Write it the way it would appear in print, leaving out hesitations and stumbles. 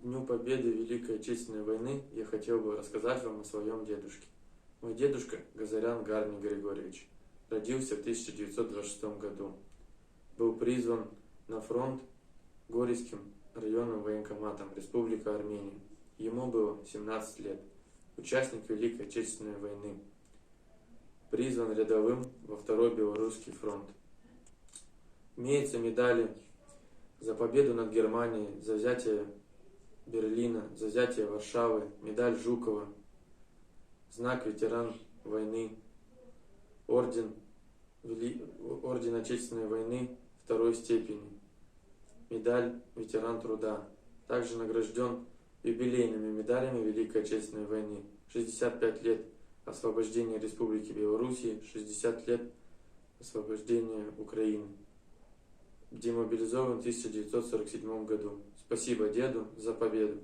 Дню Победы Великой Отечественной войны я хотел бы рассказать вам о своем дедушке. Мой дедушка Газарян Гарми Григорьевич родился в 1926 году. Был призван на фронт Горийским районным военкоматом Республика Армения. Ему было 17 лет. Участник Великой Отечественной войны. Призван рядовым во Второй Белорусский фронт. Имеются медали за победу над Германией, за взятие Берлина, за взятие Варшавы, медаль Жукова, знак ветеран войны, орден Отечественной войны второй степени, медаль ветеран труда. Также награжден юбилейными медалями Великой Отечественной войны. 65 лет освобождения Республики Белоруссия, 60 лет освобождения Украины. Демобилизован в 1947 году. Спасибо деду за победу.